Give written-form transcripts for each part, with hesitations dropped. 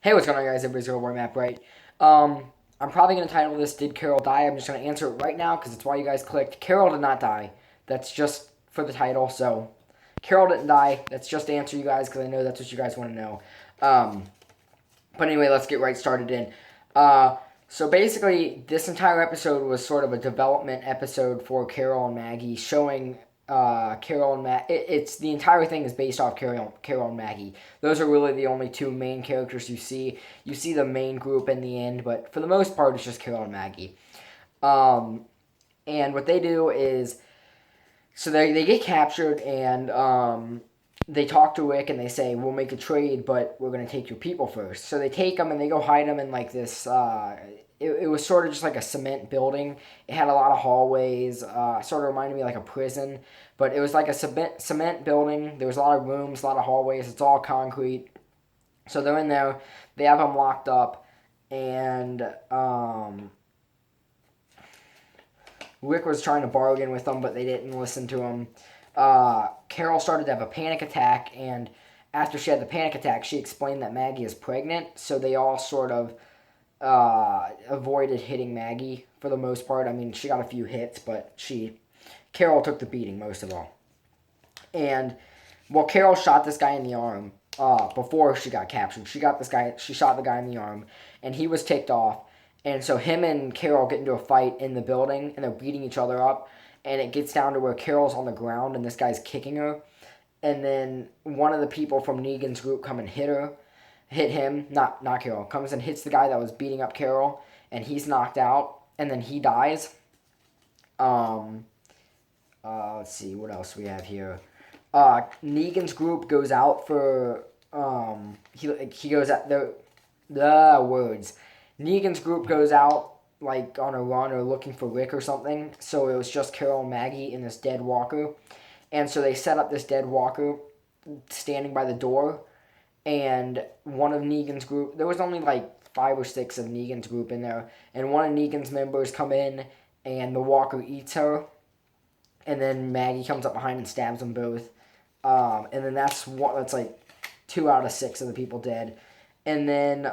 Hey, what's going on, guys? Everybody's over map, right? I'm probably going to title this "Did Carol Die?" I'm just going to answer it right now because it's why you guys clicked. Carol did not die. That's just for the title. So, Carol didn't die. That's just to answer you guys because I know that's what you guys want to know. Um, but anyway, let's get right started in. Uh, so basically, this entire episode was sort of a development episode for Carol and Maggie, showing Carol and Maggie. It's the entire thing is based off Carol and Maggie. Those are really the only two main characters you see. You see the main group in the end, but for the most part, it's just Carol and Maggie. Um, and what they do is so they get captured and they talk to Wick and they say we'll make a trade, but we're gonna take your people first. So they take them and they go hide them in like this. It was sort of just like a cement building. It had a lot of hallways. Sort of reminded me like a prison, but it was like a cement building. There was a lot of rooms, a lot of hallways. It's all concrete. So they're in there. They have them locked up, and Rick was trying to bargain with them, but they didn't listen to him. Carol started to have a panic attack, and after she had the panic attack, she explained that Maggie is pregnant, so they all sort of avoided hitting Maggie for the most part. I mean, she got a few hits, but Carol took the beating most of all. And well, Carol shot this guy in the arm before she got captured. She shot the guy in the arm, and he was ticked off. And so him and Carol get into a fight in the building, and they're beating each other up. And it gets down to where Carol's on the ground, and this guy's kicking her. And then one of the people from Negan's group come and hit him, not Carol, comes and hits the guy that was beating up Carol, and he's knocked out, and then he dies. Um, let's see what else we have here. Negan's group goes out for he goes at the words. Negan's group goes out like on a run or looking for Rick or something. So it was just Carol and Maggie in this dead walker, and so they set up this dead walker standing by the door, and one of Negan's group. There was only like 5 or 6 of Negan's group in there, and one of Negan's members come in, and the walker eats her, and then Maggie comes up behind and stabs them both. And then that's like 2 out of 6 of the people dead. And then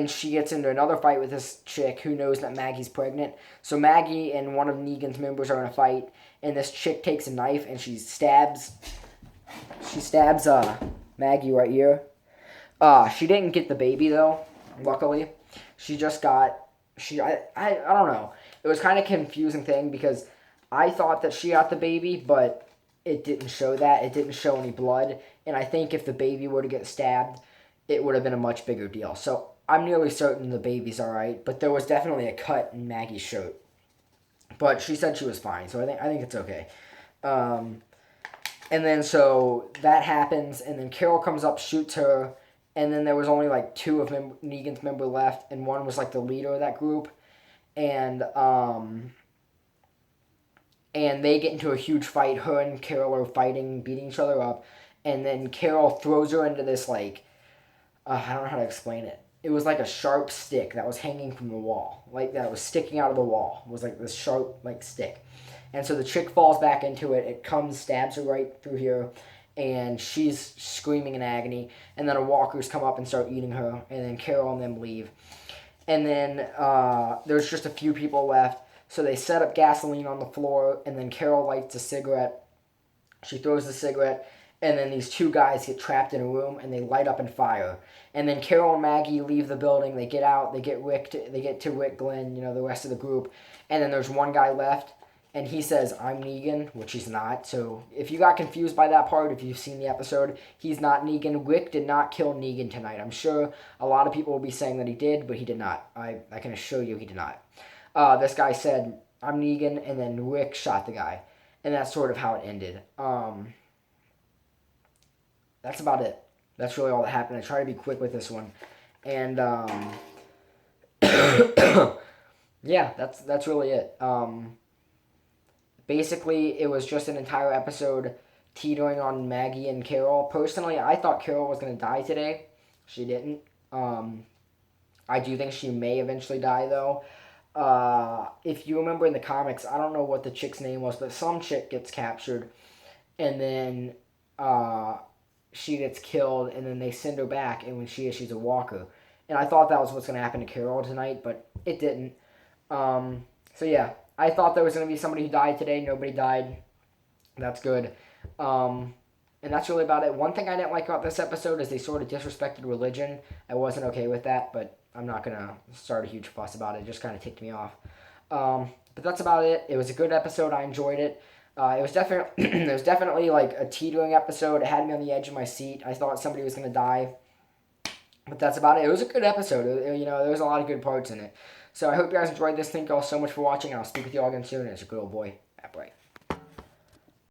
she gets into another fight with this chick who knows that Maggie's pregnant. So Maggie and one of Negan's members are in a fight, and this chick takes a knife and she stabs Maggie right here. She didn't get the baby though, luckily. She just got I don't know. It was kind of confusing thing because I thought that she got the baby, but it didn't show that. It didn't show any blood, and I think if the baby were to get stabbed, it would have been a much bigger deal. So I'm nearly certain the baby's all right, but there was definitely a cut in Maggie's shirt. But she said she was fine, so I think it's okay. Um, and then so that happens, and then Carol comes up, shoots her, and then there was only like 2 of Negan's member left, and one was like the leader of that group, and they get into a huge fight. Her and Carol are fighting, beating each other up, and then Carol throws her into this like I don't know how to explain it. It was like a sharp stick that was hanging from the wall, like that was sticking out of the wall. It was like this sharp like stick, and so the chick falls back into it. It comes, stabs her right through here, and she's screaming in agony. And then the walkers come up and start eating her, and then Carol and them leave. And then there's just a few people left. So they set up gasoline on the floor, and then Carol lights a cigarette. She throws the cigarette, and then these 2 guys get trapped in a room, and they light up and fire. And then Carol and Maggie leave the building. They get out. They get to Rick, Glenn, the rest of the group. And then there's one guy left, and he says, "I'm Negan," which he's not. So if you got confused by that part, if you've seen the episode, he's not Negan. Rick did not kill Negan tonight. I'm sure a lot of people will be saying that he did, but he did not. I can assure you he did not. This guy said, "I'm Negan," and then Rick shot the guy. And that's sort of how it ended. That's about it. That's really all that happened. I try to be quick with this one. And yeah, that's really it. Basically, it was just an entire episode teetering on Maggie and Carol. Personally, I thought Carol was going to die today. She didn't. I do think she may eventually die, though. If you remember in the comics, I don't know what the chick's name was, but some chick gets captured, and then she gets killed, and then they send her back, and when she's a walker. And I thought that was what's going to happen to Carol tonight, but it didn't. So yeah, I thought there was going to be somebody who died today. Nobody died. That's good. And that's really about it. One thing I didn't like about this episode is they sort of disrespected religion. I wasn't okay with that, but I'm not going to start a huge fuss about it. It just kind of ticked me off. But that's about it. It was a good episode. I enjoyed it. It was definitely it was definitely like a teetering episode. It had me on the edge of my seat. I thought somebody was going to die. But that's about it. It was a good episode. There was a lot of good parts in it. So I hope you guys enjoyed this. Thank you all so much for watching. I'll speak with you all again soon. It's your good old boy, Matt Bright.